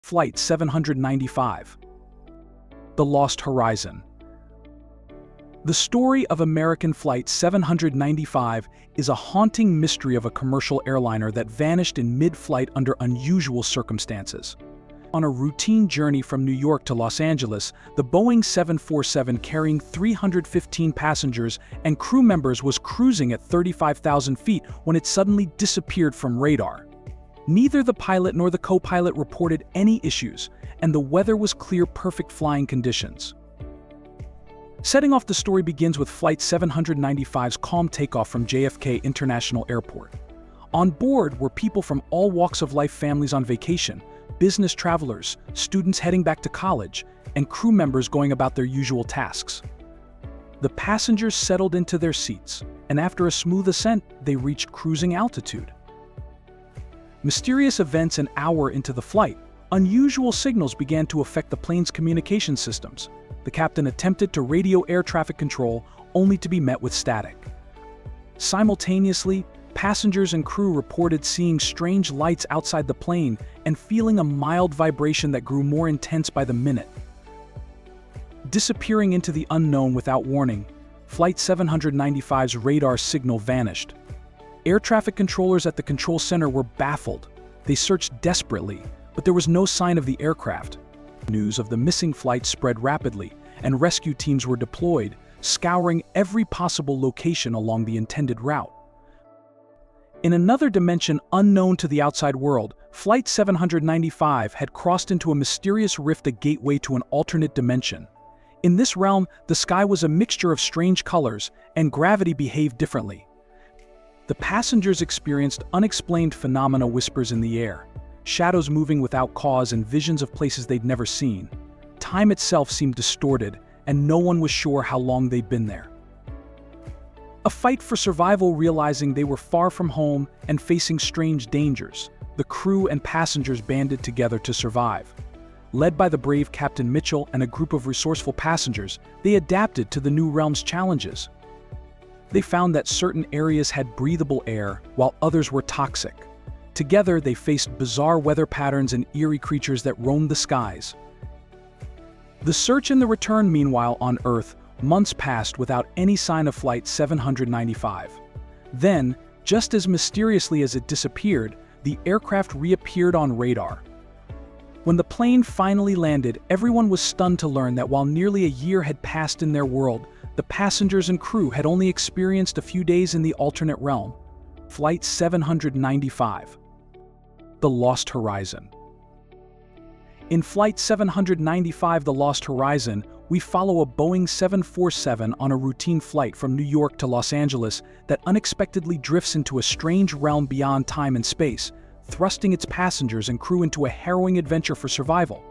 Flight 795. The Lost Horizon. The story of American Flight 795 is a haunting mystery of a commercial airliner that vanished in mid-flight under unusual circumstances. On a routine journey from New York to Los Angeles, the Boeing 747 carrying 315 passengers and crew members was cruising at 35,000 feet when it suddenly disappeared from radar. Neither the pilot nor the co-pilot reported any issues, and the weather was clear, perfect flying conditions. Setting off the story begins with Flight 795's calm takeoff from JFK International Airport. On board were people from all walks of life, families on vacation, business travelers, students heading back to college, and crew members going about their usual tasks. The passengers settled into their seats, and after a smooth ascent, they reached cruising altitude. Mysterious events an hour into the flight, unusual signals began to affect the plane's communication systems. The captain attempted to radio air traffic control, only to be met with static. Simultaneously, passengers and crew reported seeing strange lights outside the plane and feeling a mild vibration that grew more intense by the minute. Disappearing into the unknown without warning, Flight 795's radar signal vanished. Air traffic controllers at the control center were baffled. They searched desperately, but there was no sign of the aircraft. News of the missing flight spread rapidly, and rescue teams were deployed, scouring every possible location along the intended route. In another dimension unknown to the outside world, Flight 795 had crossed into a mysterious rift, a gateway to an alternate dimension. In this realm, the sky was a mixture of strange colors, and gravity behaved differently. The passengers experienced unexplained phenomena, whispers in the air, shadows moving without cause, and visions of places they'd never seen. Time itself seemed distorted, and no one was sure how long they'd been there. A fight for survival, realizing they were far from home and facing strange dangers, the crew and passengers banded together to survive. Led by the brave Captain Mitchell and a group of resourceful passengers, they adapted to the new realm's challenges. They found that certain areas had breathable air, while others were toxic. Together, they faced bizarre weather patterns and eerie creatures that roamed the skies. The search and the return. Meanwhile, on Earth, months passed without any sign of Flight 795. Then, just as mysteriously as it disappeared, the aircraft reappeared on radar. When the plane finally landed, everyone was stunned to learn that while nearly a year had passed in their world, the passengers and crew had only experienced a few days in the alternate realm. Flight 795. The Lost Horizon. In Flight 795, The Lost Horizon, we follow a Boeing 747 on a routine flight from New York to Los Angeles that unexpectedly drifts into a strange realm beyond time and space, thrusting its passengers and crew into a harrowing adventure for survival.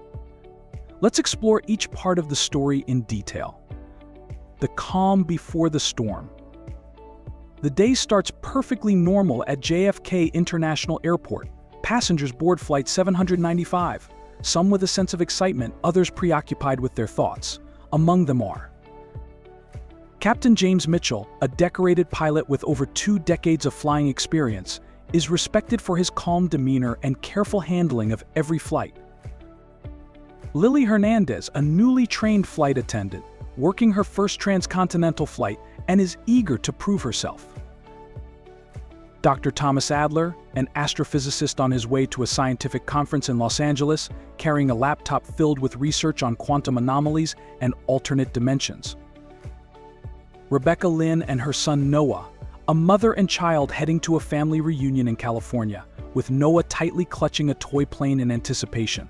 Let's explore each part of the story in detail. The calm before the storm. The day starts perfectly normal at JFK International Airport. Passengers board Flight 795, some with a sense of excitement, others preoccupied with their thoughts. Among them are Captain James Mitchell, a decorated pilot with over 2 decades of flying experience, is respected for his calm demeanor and careful handling of every flight. Lily Hernandez, a newly trained flight attendant, working her first transcontinental flight and is eager to prove herself. Dr. Thomas Adler, an astrophysicist on his way to a scientific conference in Los Angeles, carrying a laptop filled with research on quantum anomalies and alternate dimensions. Rebecca Lynn and her son Noah, a mother and child heading to a family reunion in California, with Noah tightly clutching a toy plane in anticipation.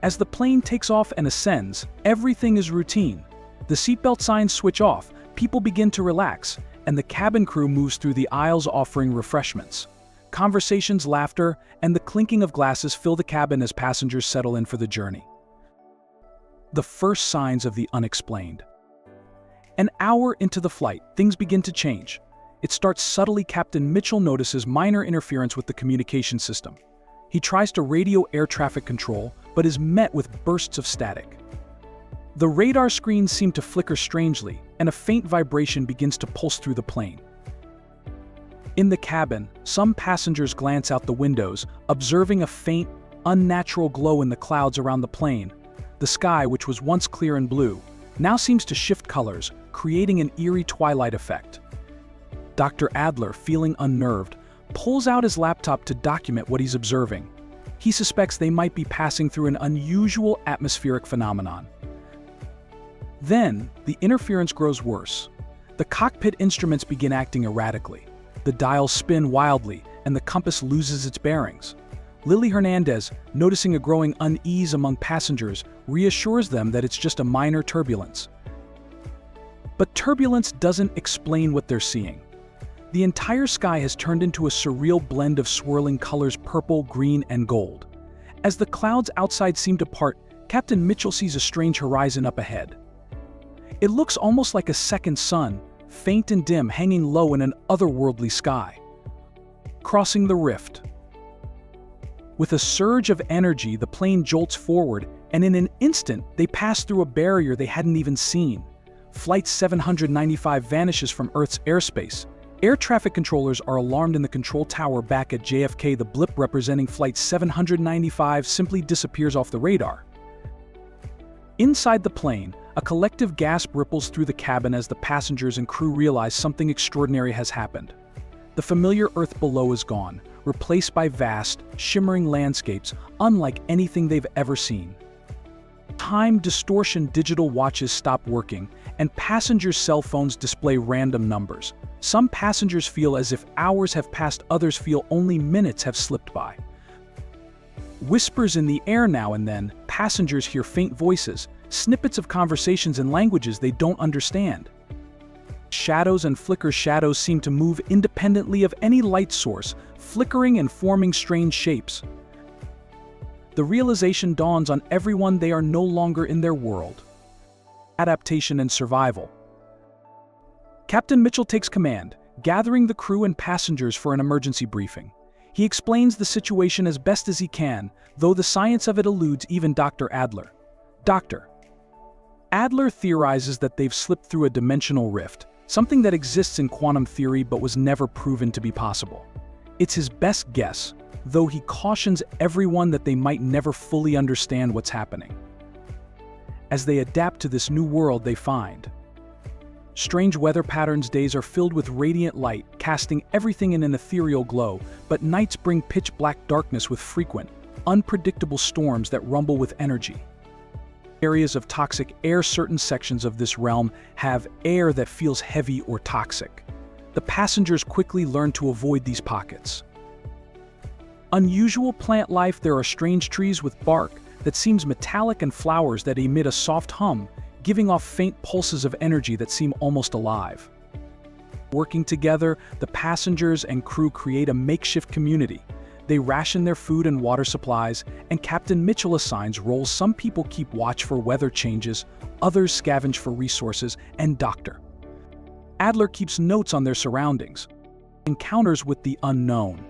As the plane takes off and ascends, everything is routine. The seatbelt signs switch off, people begin to relax, and the cabin crew moves through the aisles offering refreshments. Conversations, laughter, and the clinking of glasses fill the cabin as passengers settle in for the journey. The first signs of the unexplained. An hour into the flight, things begin to change. It starts subtly. Captain Mitchell notices minor interference with the communication system. He tries to radio air traffic control, but is met with bursts of static. The radar screens seem to flicker strangely, and a faint vibration begins to pulse through the plane. In the cabin, some passengers glance out the windows, observing a faint, unnatural glow in the clouds around the plane. The sky, which was once clear and blue, now seems to shift colors, creating an eerie twilight effect. Dr. Adler, feeling unnerved, pulls out his laptop to document what he's observing. He suspects they might be passing through an unusual atmospheric phenomenon. Then, the interference grows worse. The cockpit instruments begin acting erratically. The dials spin wildly, and the compass loses its bearings. Lily Hernandez, noticing a growing unease among passengers, reassures them that it's just a minor turbulence. But turbulence doesn't explain what they're seeing. The entire sky has turned into a surreal blend of swirling colors: purple, green, and gold. As the clouds outside seem to part, Captain Mitchell sees a strange horizon up ahead. It looks almost like a second sun, faint and dim, hanging low in an otherworldly sky. Crossing the rift. With a surge of energy, the plane jolts forward, and in an instant, they pass through a barrier they hadn't even seen. Flight 795 vanishes from Earth's airspace. Air traffic controllers are alarmed in the control tower back at JFK. The blip representing Flight 795 simply disappears off the radar. Inside the plane, a collective gasp ripples through the cabin as the passengers and crew realize something extraordinary has happened. The familiar Earth below is gone, replaced by vast, shimmering landscapes unlike anything they've ever seen. Time distortion digital watches stop working, and passengers' cell phones display random numbers. Some passengers feel as if hours have passed, others feel only minutes have slipped by. Whispers in the air now and then, passengers hear faint voices, snippets of conversations in languages they don't understand. Shadows and flickers. Shadows seem to move independently of any light source, flickering and forming strange shapes. The realization dawns on everyone they are no longer in their world. Adaptation and survival. Captain Mitchell takes command, gathering the crew and passengers for an emergency briefing. He explains the situation as best as he can, though the science of it eludes even Dr. Adler. Dr. Adler theorizes that they've slipped through a dimensional rift, something that exists in quantum theory but was never proven to be possible. It's his best guess, though he cautions everyone that they might never fully understand what's happening. As they adapt to this new world they find, strange weather patterns. Days are filled with radiant light, casting everything in an ethereal glow, but nights bring pitch-black darkness with frequent, unpredictable storms that rumble with energy. Areas of toxic air. Certain sections of this realm have air that feels heavy or toxic. The passengers quickly learn to avoid these pockets. Unusual plant life. There are strange trees with bark that seems metallic and flowers that emit a soft hum, giving off faint pulses of energy that seem almost alive. Working together, the passengers and crew create a makeshift community. They ration their food and water supplies, and Captain Mitchell assigns roles. Some people keep watch for weather changes, others scavenge for resources, and Dr. Adler keeps notes on their surroundings. Encounters with the unknown.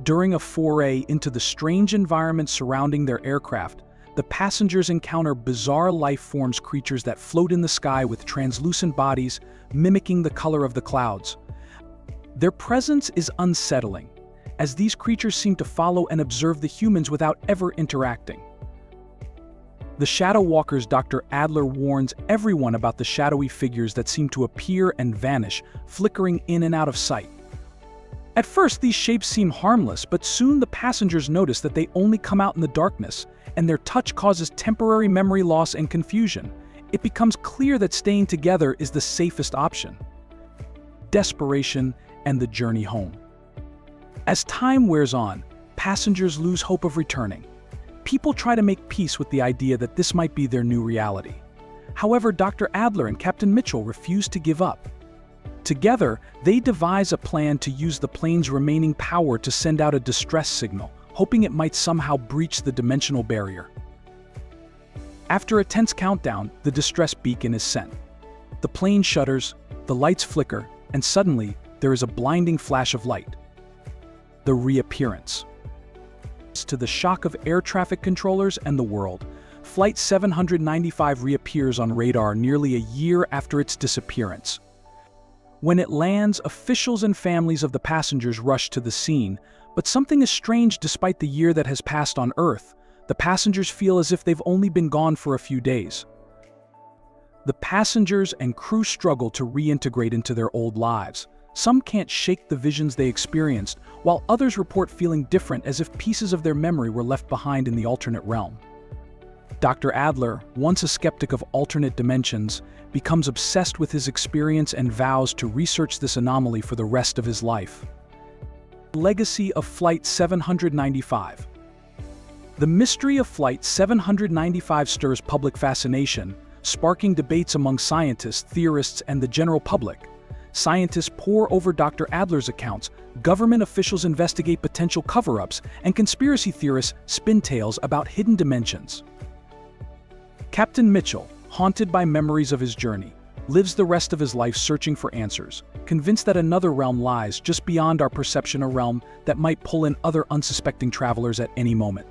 During a foray into the strange environment surrounding their aircraft, the passengers encounter bizarre life forms, creatures that float in the sky with translucent bodies, mimicking the color of the clouds. Their presence is unsettling, as these creatures seem to follow and observe the humans without ever interacting. The shadow walkers. Dr. Adler warns everyone about the shadowy figures that seem to appear and vanish, flickering in and out of sight. At first, these shapes seem harmless, but soon the passengers notice that they only come out in the darkness, and their touch causes temporary memory loss and confusion. It becomes clear that staying together is the safest option. Desperation and the journey home. As time wears on, passengers lose hope of returning. People try to make peace with the idea that this might be their new reality. However, Dr. Adler and Captain Mitchell refuse to give up. Together, they devise a plan to use the plane's remaining power to send out a distress signal, hoping it might somehow breach the dimensional barrier. After a tense countdown, the distress beacon is sent. The plane shudders, the lights flicker, and suddenly, there is a blinding flash of light. The reappearance. To the shock of air traffic controllers and the world, Flight 795 reappears on radar nearly a year after its disappearance. When it lands, officials and families of the passengers rush to the scene, But something is strange despite the year that has passed on Earth. The passengers feel as if they've only been gone for a few days. The passengers and crew struggle to reintegrate into their old lives. Some can't shake the visions they experienced, while others report feeling different as if pieces of their memory were left behind in the alternate realm. Dr. Adler, once a skeptic of alternate dimensions, becomes obsessed with his experience and vows to research this anomaly for the rest of his life. Legacy of Flight 795. The mystery of Flight 795 stirs public fascination, sparking debates among scientists, theorists, and the general public. Scientists pore over Dr. Adler's accounts, government officials investigate potential cover-ups, and conspiracy theorists spin tales about hidden dimensions. Captain Mitchell, haunted by memories of his journey, lives the rest of his life searching for answers, convinced that another realm lies just beyond our perception, a realm that might pull in other unsuspecting travelers at any moment.